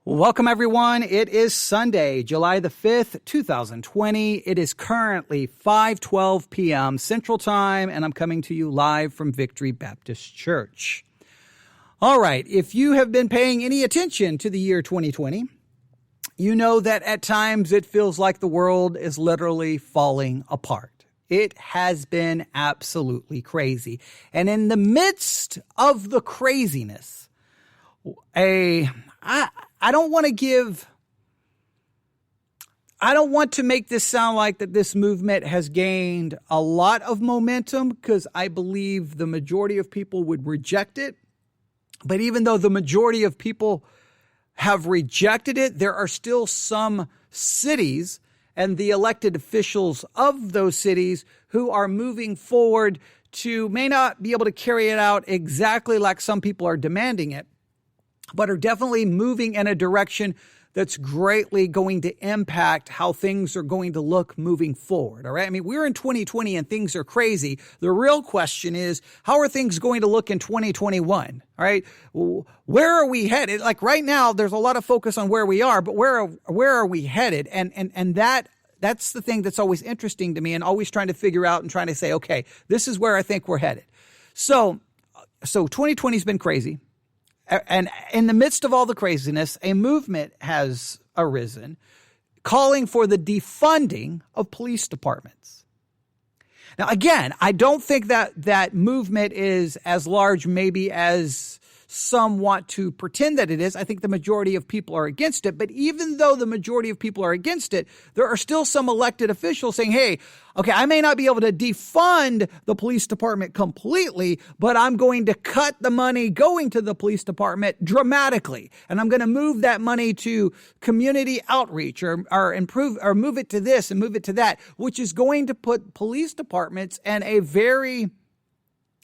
Welcome, everyone. It is Sunday, July the 5th, 2020. It is currently 5:12 p.m. Central Time, and I'm coming to you live from Victory Baptist Church. All right, if you have been paying any attention to the year 2020, you know that at times it feels like the world is literally falling apart. It has been absolutely crazy. And in the midst of the craziness, I don't want to make this sound like that this movement has gained a lot of momentum, because I believe the majority of people would reject it. But even though the majority of people have rejected it, there are still some cities and the elected officials of those cities who are moving forward to may not be able to carry it out exactly like some people are demanding it, but are definitely moving in a direction that's greatly going to impact how things are going to look moving forward. All right. I mean, we're in 2020 and things are crazy. The real question is, how are things going to look in 2021? All right. Where are we headed? Like right now, there's a lot of focus on where we are, but where are we headed? And that's the thing that's always interesting to me, and always trying to figure out and trying to say, okay, this is where I think we're headed. So 2020 has been crazy. And in the midst of all the craziness, a movement has arisen calling for the defunding of police departments. Now, again, I don't think that movement is as large maybe as some want to pretend that it is. I think the majority of people are against it. But even though the majority of people are against it, there are still some elected officials saying, hey, okay, I may not be able to defund the police department completely, but I'm going to cut the money going to the police department dramatically. And I'm going to move that money to community outreach or improve or move it to this and move it to that, which is going to put police departments in a very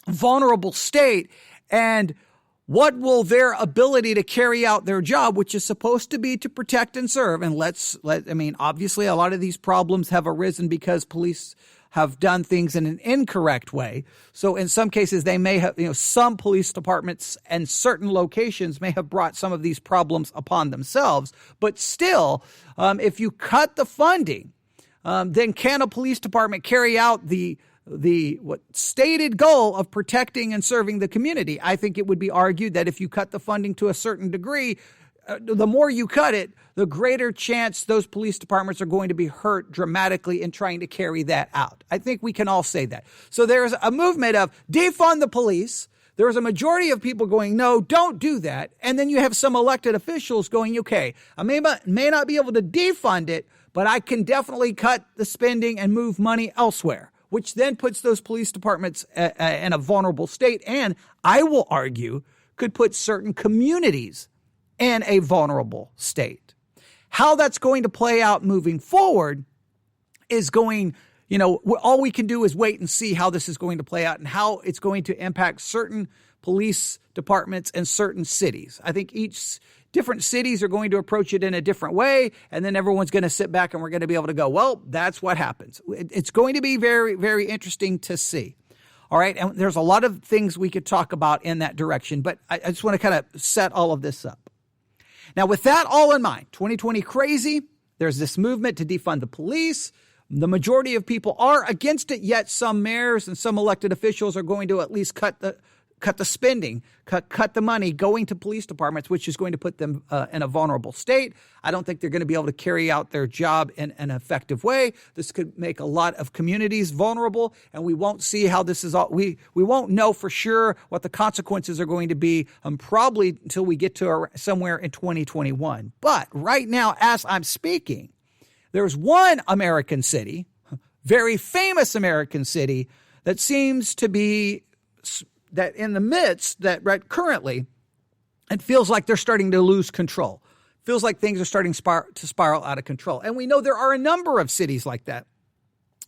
vulnerable state. And what will their ability to carry out their job, which is supposed to be to protect and serve? And obviously a lot of these problems have arisen because police have done things in an incorrect way. So in some cases, they may have, some police departments and certain locations may have brought some of these problems upon themselves. But still, if you cut the funding, then can a police department carry out the stated goal of protecting and serving the community? I think it would be argued that if you cut the funding to a certain degree, the more you cut it, the greater chance those police departments are going to be hurt dramatically in trying to carry that out. I think we can all say that. So there's a movement of defund the police. There's a majority of people going, no, don't do that. And then you have some elected officials going, okay, I may not be able to defund it, but I can definitely cut the spending and move money elsewhere, which then puts those police departments in a vulnerable state, and I will argue could put certain communities in a vulnerable state. How that's going to play out moving forward is all we can do is wait and see how this is going to play out and how it's going to impact certain police departments in certain cities. I think different cities are going to approach it in a different way, and then everyone's going to sit back and we're going to be able to go, well, that's what happens. It's going to be very, very interesting to see. All right, and there's a lot of things we could talk about in that direction, but I just want to kind of set all of this up. Now, with that all in mind, 2020 crazy, there's this movement to defund the police. The majority of people are against it, yet some mayors and some elected officials are going to at least cut the spending, cut the money going to police departments, which is going to put them in a vulnerable state. I don't think they're going to be able to carry out their job in an effective way. This could make a lot of communities vulnerable, and we won't see how this is all. We won't know for sure what the consequences are going to be probably until we get to somewhere in 2021. But right now, as I'm speaking, there's one American city, very famous American city, that seems to be that in the midst that right currently, it feels like they're starting to lose control. Feels like things are starting to spiral out of control. And we know there are a number of cities like that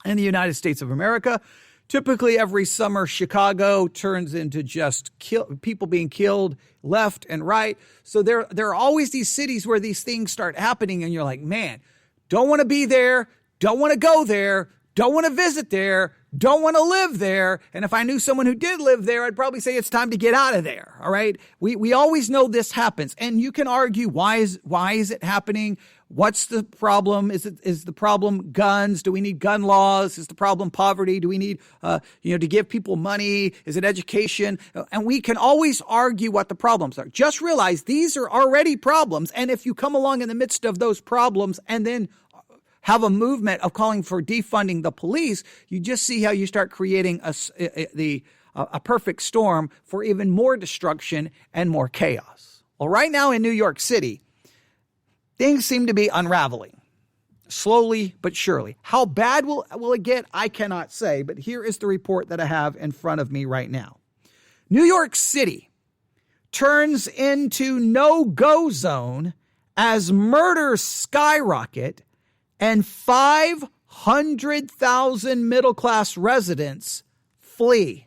in the United States of America. Typically every summer, Chicago turns into just people being killed left and right. So there are always these cities where these things start happening and you're like, man, don't want to be there, don't want to go there, don't want to visit there, don't want to live there. And if I knew someone who did live there, I'd probably say it's time to get out of there. All right. We always know this happens. And you can argue, why is it happening? What's the problem? Is the problem guns? Do we need gun laws? Is the problem poverty? Do we need, to give people money? Is it education? And we can always argue what the problems are. Just realize these are already problems. And if you come along in the midst of those problems and then have a movement of calling for defunding the police, you just see how you start creating a perfect storm for even more destruction and more chaos. Well, right now in New York City, things seem to be unraveling, slowly but surely. How bad will it get? I cannot say, but here is the report that I have in front of me right now. New York City turns into no-go zone as murders skyrocket and 500,000 middle-class residents flee.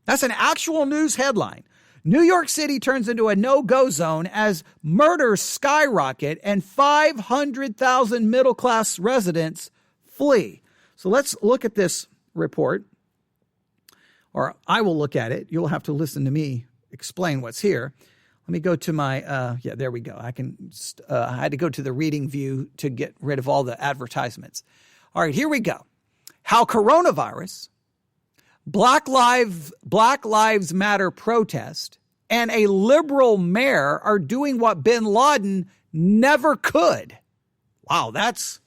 That's an actual news headline. New York City turns into a no-go zone as murders skyrocket and 500,000 middle-class residents flee. So let's look at this report, or I will look at it. You'll have to listen to me explain what's here. Let me go to my, there we go. I had to go to the reading view to get rid of all the advertisements. All right, here we go. How coronavirus, Black Lives Matter protest, and a liberal mayor are doing what bin Laden never could. Wow, that's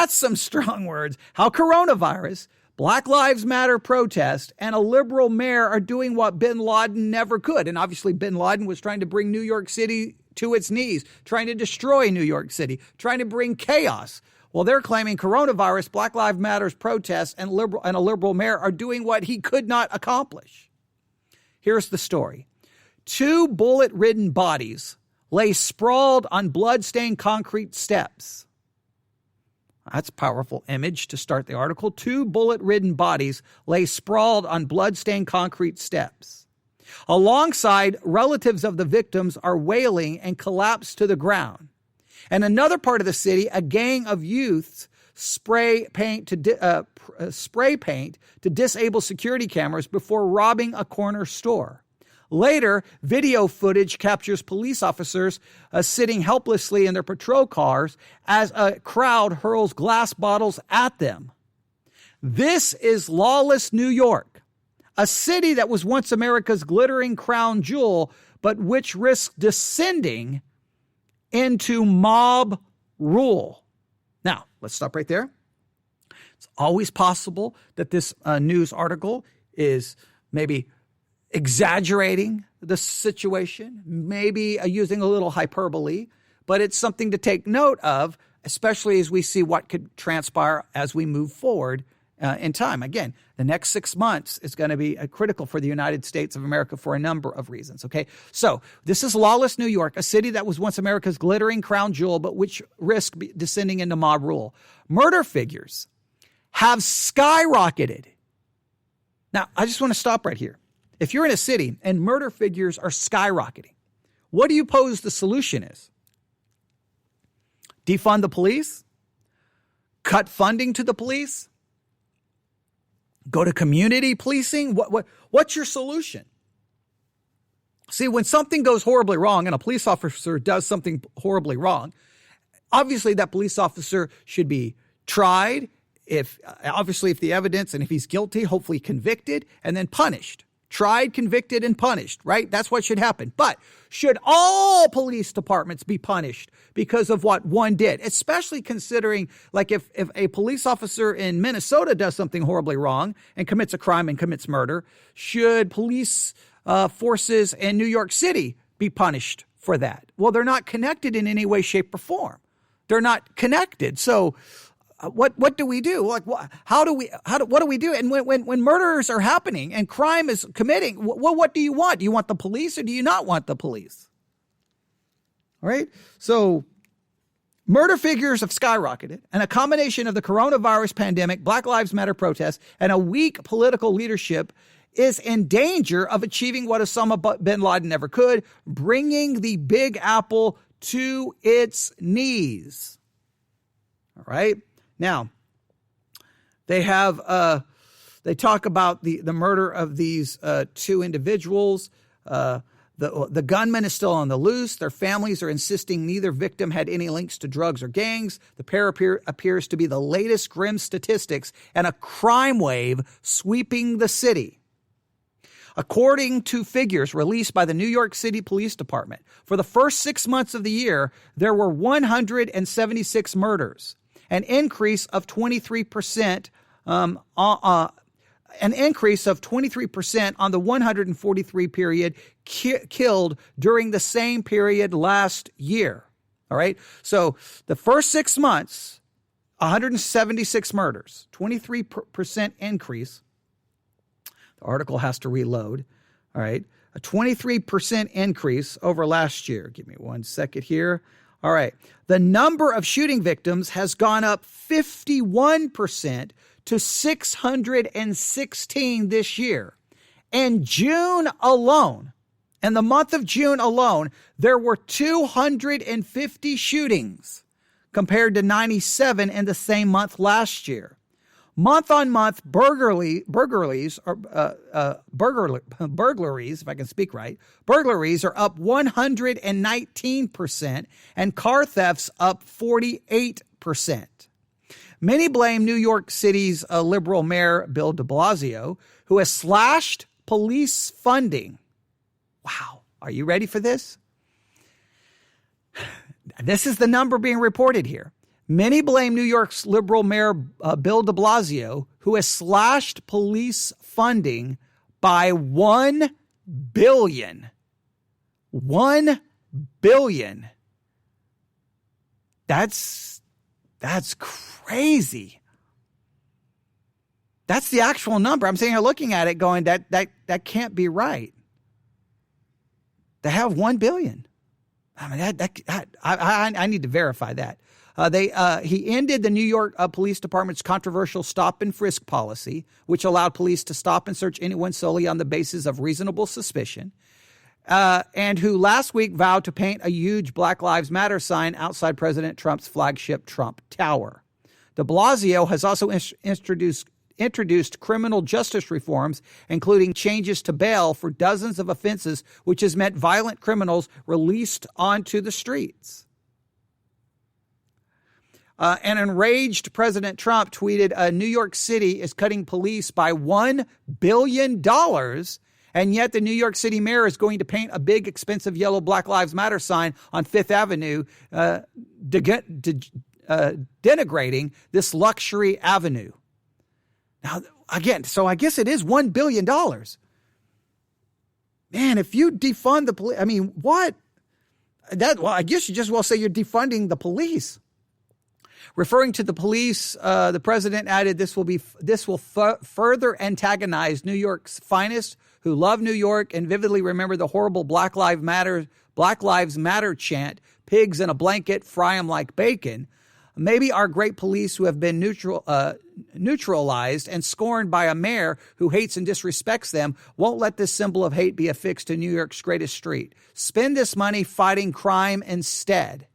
some strong words. How coronavirus, Black Lives Matter protest, and a liberal mayor are doing what bin Laden never could. And obviously bin Laden was trying to bring New York City to its knees, trying to destroy New York City, trying to bring chaos. Well, they're claiming coronavirus, Black Lives Matter protests, and a liberal mayor are doing what he could not accomplish. Here's the story. 2 bullet-ridden bodies lay sprawled on blood-stained concrete steps. That's a powerful image to start the article. 2 bullet-ridden bodies lay sprawled on blood-stained concrete steps. Alongside, relatives of the victims are wailing and collapsed to the ground. In another part of the city, a gang of youths spray paint to disable security cameras before robbing a corner store. Later, video footage captures police officers sitting helplessly in their patrol cars as a crowd hurls glass bottles at them. This is lawless New York, a city that was once America's glittering crown jewel, but which risked descending into mob rule. Now, let's stop right there. It's always possible that this news article is maybe exaggerating the situation, maybe using a little hyperbole, but it's something to take note of, especially as we see what could transpire as we move forward in time. Again, the next 6 months is going to be critical for the United States of America for a number of reasons, okay? So this is lawless New York, a city that was once America's glittering crown jewel, but which risked descending into mob rule. Murder figures have skyrocketed. Now, I just want to stop right here. If you're in a city and murder figures are skyrocketing, what do you pose the solution is? Defund the police? Cut funding to the police? Go to community policing? What's your solution? See, when something goes horribly wrong and a police officer does something horribly wrong, obviously that police officer should be tried, if the evidence, and if he's guilty, hopefully convicted and then punished. Tried, convicted, and punished, right? That's what should happen. But should all police departments be punished because of what one did? Especially considering, like, if a police officer in Minnesota does something horribly wrong and commits a crime and commits murder, should police forces in New York City be punished for that? Well, they're not connected in any way, shape, or form. They're not connected. So what do we do? Like, what do we do? And when murders are happening and crime is committing, what do you want? Do you want the police or do you not want the police? All right. So murder figures have skyrocketed, and a combination of the coronavirus pandemic, Black Lives Matter protests, and a weak political leadership is in danger of achieving what Osama bin Laden never could, bringing the Big Apple to its knees. All right. Now, they talk about the murder of these two individuals. The gunman is still on the loose. Their families are insisting neither victim had any links to drugs or gangs. The pair appears to be the latest grim statistics and a crime wave sweeping the city. According to figures released by the New York City Police Department, for the first 6 months of the year, there were 176 murders, an increase of 23%, an increase of 23% on the 143 period killed during the same period last year. All right. So the first 6 months, 176 murders, 23% increase. The article has to reload. All right. A 23% increase over last year. Give me 1 second here. All right. The number of shooting victims has gone up 51% to 616 this year. In June alone, in the month of June alone, there were 250 shootings compared to 97 in the same month last year. Month on month, burglaries, if I can speak right, burglaries are up 119% and car thefts up 48%. Many blame New York City's liberal mayor, Bill de Blasio, who has slashed police funding. Wow. Are you ready for this? This is the number being reported here. Many blame New York's liberal mayor, Bill de Blasio, who has slashed police funding by $1 billion. $1 billion. That's crazy. That's the actual number. I'm sitting here looking at it going, that can't be right. They have $1 billion. I mean, I need to verify that. He ended the New York Police Department's controversial stop and frisk policy, which allowed police to stop and search anyone solely on the basis of reasonable suspicion, and who last week vowed to paint a huge Black Lives Matter sign outside President Trump's flagship Trump Tower. De Blasio has also introduced criminal justice reforms, including changes to bail for dozens of offenses, which has meant violent criminals released onto the streets. An enraged President Trump tweeted, New York City is cutting police by $1 billion, and yet the New York City mayor is going to paint a big, expensive yellow Black Lives Matter sign on Fifth Avenue, denigrating this luxury avenue. Now, again, so I guess it is $1 billion. Man, if you defund the police, I mean, what? I guess you just will say you're defunding the police. Referring to the police, the president added, this will further antagonize New York's finest, who love New York and vividly remember the horrible Black Lives Matter chant, pigs in a blanket, fry 'em like bacon. Maybe our great police, who have been neutralized and scorned by a mayor who hates and disrespects them, won't let this symbol of hate be affixed to New York's greatest street. Spend this money fighting crime instead.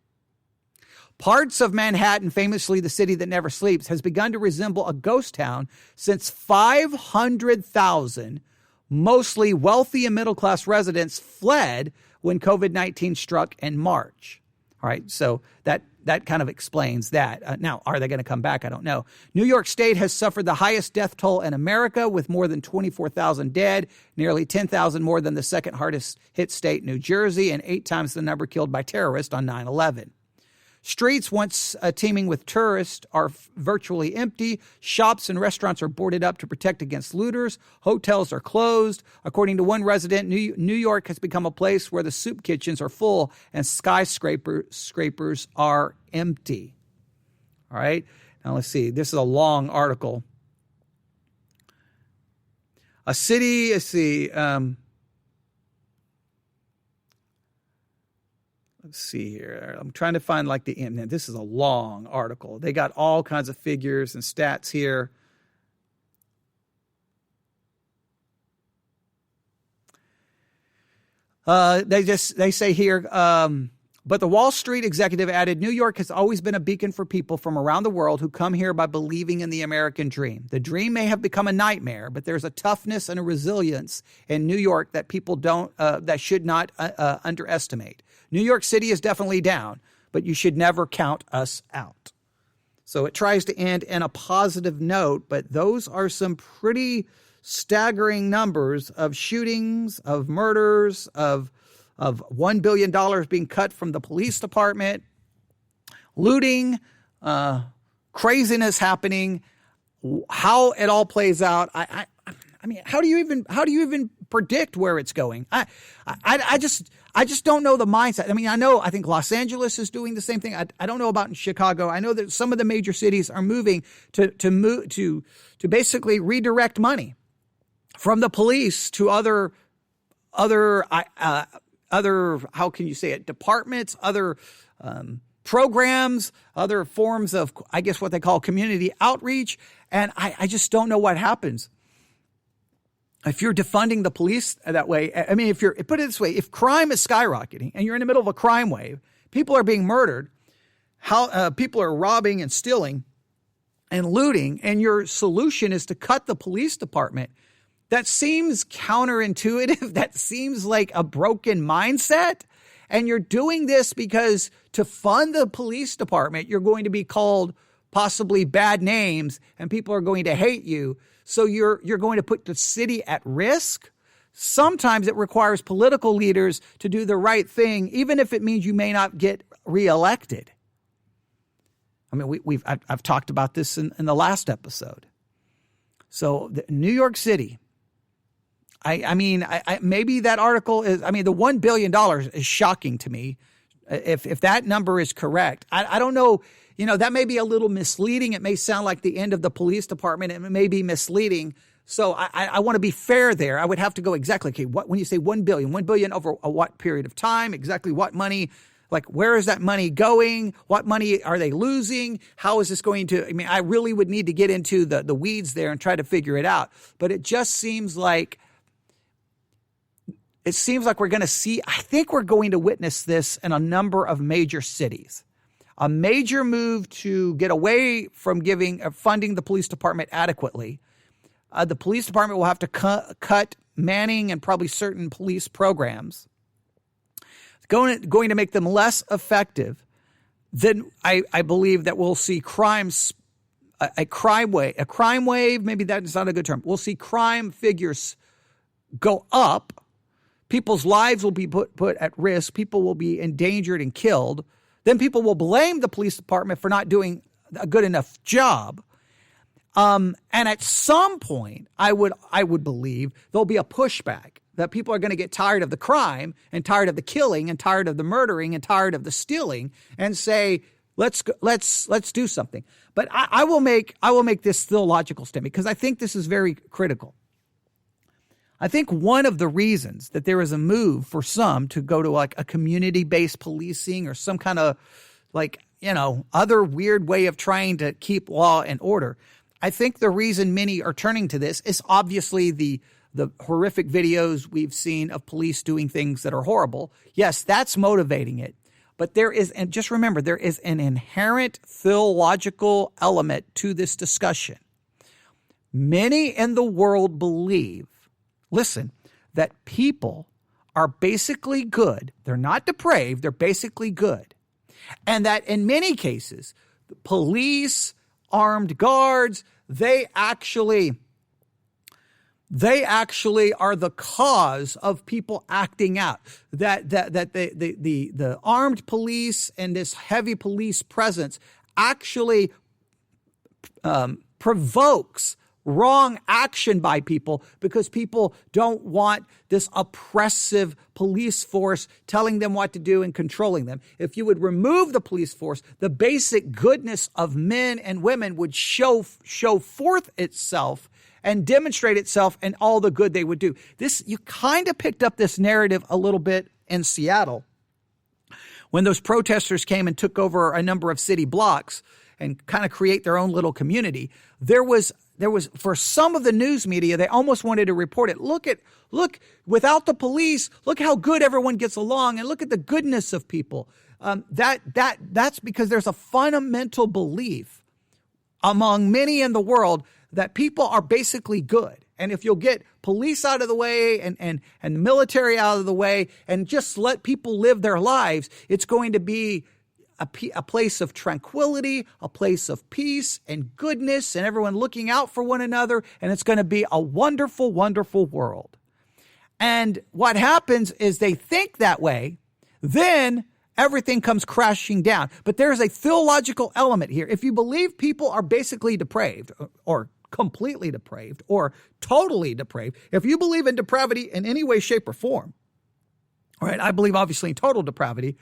Parts of Manhattan, famously the city that never sleeps, has begun to resemble a ghost town since 500,000, mostly wealthy and middle-class residents, fled when COVID-19 struck in March. All right, so that kind of explains that. Now, are they going to come back? I don't know. New York State has suffered the highest death toll in America, with more than 24,000 dead, nearly 10,000 more than the second hardest hit state, New Jersey, and 8 times the number killed by terrorists on 9/11. Streets once teeming with tourists are virtually empty. Shops and restaurants are boarded up to protect against looters. Hotels are closed. According to one resident, New York has become a place where the soup kitchens are full and skyscrapers are empty. All right. Now let's see. This is a long article. A city, let's see. Let's see here. I'm trying to find like the end. This is a long article. They got all kinds of figures and stats here. They say here, But the Wall Street executive added, New York has always been a beacon for people from around the world who come here by believing in the American dream. The dream may have become a nightmare, but there's a toughness and a resilience in New York that people that should not underestimate. New York City is definitely down, but you should never count us out. So it tries to end in a positive note, but those are some pretty staggering numbers of shootings, of murders, of $1 billion being cut from the police department, looting, craziness happening, how it all plays out. I mean, how do you even predict where it's going? I just don't know the mindset. I mean, I think Los Angeles is doing the same thing. I don't know about in Chicago. I know that some of the major cities are moving to basically redirect money from the police to other how can you say it, departments, other programs, other forms of, I guess, what they call community outreach. And I just don't know what happens. If you're defunding the police that way, I mean, put it this way, if crime is skyrocketing and you're in the middle of a crime wave, people are being murdered, people are robbing and stealing and looting, and your solution is to cut the police department, that seems counterintuitive. That seems like a broken mindset. And you're doing this because to fund the police department, you're going to be called possibly bad names and people are going to hate you. So you're going to put the city at risk. Sometimes it requires political leaders to do the right thing, even if it means you may not get reelected. I mean, I've talked about this in the last episode. So New York City, I mean, maybe that article is, I mean, the $1 billion is shocking to me. If that number is correct, I don't know, that may be a little misleading. It may sound like the end of the police department. It may be misleading. So I want to be fair there. I would have to go exactly, okay, when you say $1 billion over what period of time, exactly what money, like where is that money going? What money are they losing? How is this going to, I mean, I really would need to get into the weeds there and try to figure it out. But it just seems like, we're going to see, I think we're going to witness this in a number of major cities. A major move to get away from funding the police department adequately. The police department will have to cut manning and probably certain police programs. It's going to make them less effective. Then I believe that we'll see a crime wave. Maybe that's not a good term. We'll see crime figures go up. People's lives will be put at risk. People will be endangered and killed. Then people will blame the police department for not doing a good enough job. And at some point, I would believe there'll be a pushback that people are going to get tired of the crime and tired of the killing and tired of the murdering and tired of the stealing and say, let's do something. But I will make this theological statement because I think this is very critical. I think one of the reasons that there is a move for some to go to like a community-based policing or some kind of other weird way of trying to keep law and order, I think the reason many are turning to this is obviously the horrific videos we've seen of police doing things that are horrible. Yes, that's motivating it. But and just remember, there is an inherent theological element to this discussion. Many in the world believe, listen, that people are basically good. They're not depraved. They're basically good. And that in many cases, the police, armed guards, they actually are the cause of people acting out. That the armed police and this heavy police presence actually provokes wrong action by people because people don't want this oppressive police force telling them what to do and controlling them. If you would remove the police force, the basic goodness of men and women would show forth itself and demonstrate itself in all the good they would do. You kind of picked up this narrative a little bit in Seattle when those protesters came and took over a number of city blocks and kind of create their own little community. There was for some of the news media, they almost wanted to report it. Look, without the police, look how good everyone gets along, and look at the goodness of people. That's because there's a fundamental belief among many in the world that people are basically good. And if you'll get police out of the way and the military out of the way and just let people live their lives, it's going to be a place of tranquility, a place of peace and goodness, and everyone looking out for one another. And it's going to be a wonderful, wonderful world. And what happens is they think that way, then everything comes crashing down. But there's a theological element here. If you believe people are basically depraved or completely depraved or totally depraved, if you believe in depravity in any way, shape, or form, all right, I believe obviously in total depravity.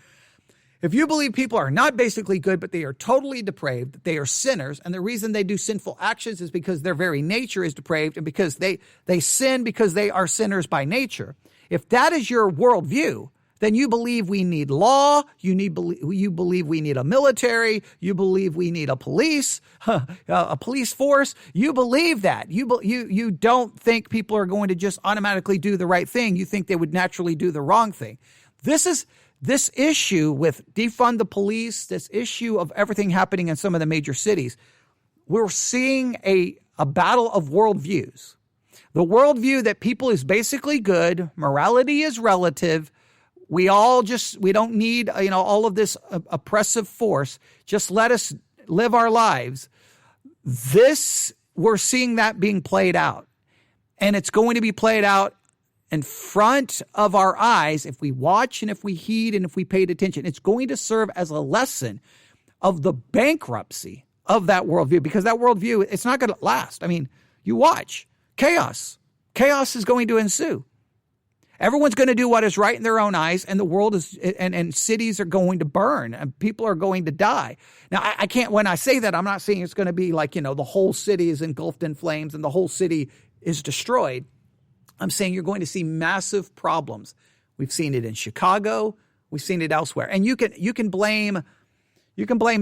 If you believe people are not basically good, but they are totally depraved, that they are sinners, and the reason they do sinful actions is because their very nature is depraved and because they sin because they are sinners by nature. If that is your worldview, then you believe we need law, you believe we need a military, you believe we need a police force. You believe that. You don't think people are going to just automatically do the right thing. You think they would naturally do the wrong thing. This issue with defund the police, this issue of everything happening in some of the major cities, we're seeing a battle of worldviews. The worldview that people is basically good, morality is relative. We don't need, all of this oppressive force. Just let us live our lives. We're seeing that being played out. And it's going to be played out in front of our eyes if we watch and if we heed and if we paid attention. It's going to serve as a lesson of the bankruptcy of that worldview, because that worldview, it's not going to last. I mean, you watch. Chaos is going to ensue. Everyone's going to do what is right in their own eyes, and the world is, and cities are going to burn, and people are going to die. Now, I can't, when I say that, I'm not saying it's going to be like, the whole city is engulfed in flames and the whole city is destroyed. I'm saying you're going to see massive problems. We've seen it in Chicago. We've seen it elsewhere. And you can blame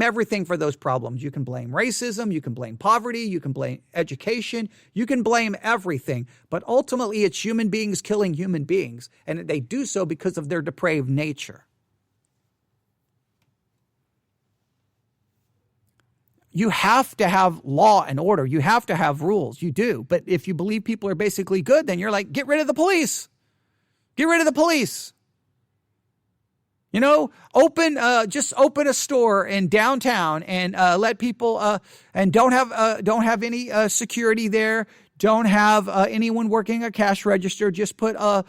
everything for those problems. You can blame racism. You can blame poverty. You can blame education. You can blame everything. But ultimately, it's human beings killing human beings. And they do so because of their depraved nature. You have to have law and order. You have to have rules. You do. But if you believe people are basically good, then you're like, get rid of the police. Get rid of the police. Just open a store in downtown and let people and don't have any security there. Don't have anyone working a cash register. Just put a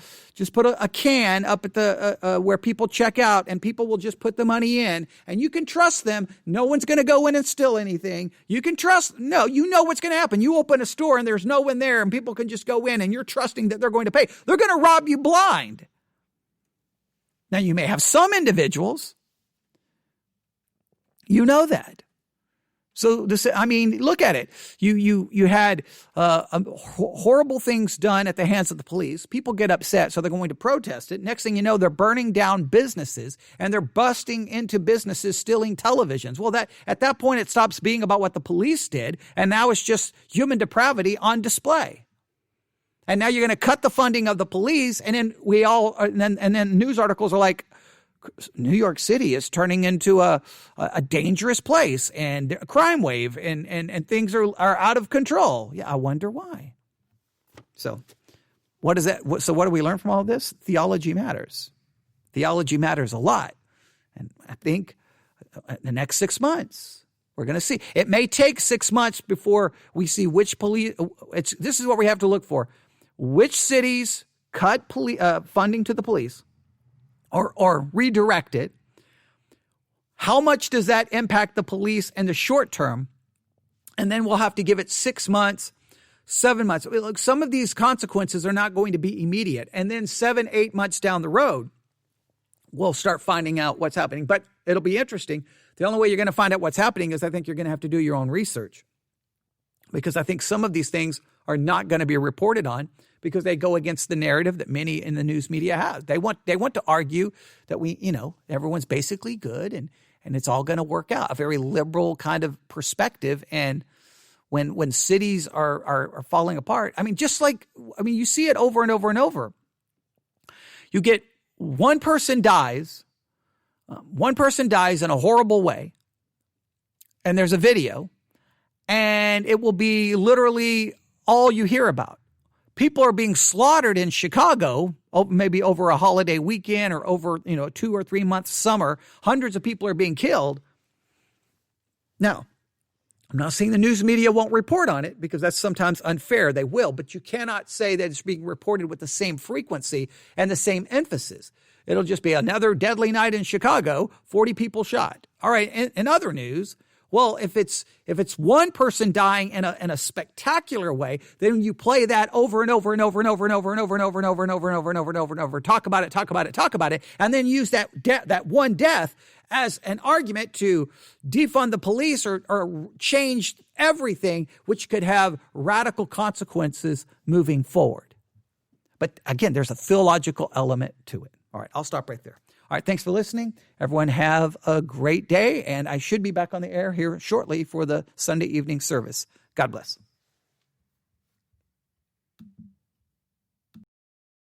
can up at the where people check out, and people will just put the money in, and you can trust them. No one's going to go in and steal anything. You can trust. No, you know what's going to happen. You open a store and there's no one there, and people can just go in, and you're trusting that they're going to pay. They're going to rob you blind. Now, you may have some individuals. You know that. So look at it. You had horrible things done at the hands of the police. People get upset, so they're going to protest it. Next thing you know, they're burning down businesses, and they're busting into businesses, stealing televisions. Well, at that point, it stops being about what the police did, and now it's just human depravity on display. And now you're going to cut the funding of the police, and then news articles are like, New York City is turning into a dangerous place and a crime wave, and things are out of control. Yeah, I wonder why. So what is that? So what do we learn from all of this? Theology matters. Theology matters a lot. And I think in the next 6 months, we're going to see. It may take 6 months before we see which police. This is what we have to look for. Which cities cut funding to the police or redirect it? How much does that impact the police in the short term? And then we'll have to give it 6 months, 7 months. Look, some of these consequences are not going to be immediate. And then 7, 8 months down the road, we'll start finding out what's happening. But it'll be interesting. The only way you're going to find out what's happening is I think you're going to have to do your own research. Because I think some of these things are not going to be reported on because they go against the narrative that many in the news media have. They want to argue that everyone's basically good and it's all going to work out, a very liberal kind of perspective. And when cities are falling apart. I mean, you see it over and over and over. You get one person dies in a horrible way, and there's a video, and it will be literally all you hear about. People are being slaughtered in Chicago, maybe over a holiday weekend or over, 2 or 3 month summer. Hundreds of people are being killed. Now, I'm not saying the news media won't report on it, because that's sometimes unfair. They will, but you cannot say that it's being reported with the same frequency and the same emphasis. It'll just be another deadly night in Chicago, 40 people shot. All right, in other news, well, if it's one person dying in a spectacular way, then you play that over and over and over and over and over and over and over and over and over and over and over and over and over. Talk about it, and then use that one death as an argument to defund the police or change everything, which could have radical consequences moving forward. But again, there's a theological element to it. All right, I'll stop right there. All right, thanks for listening. Everyone have a great day, and I should be back on the air here shortly for the Sunday evening service. God bless.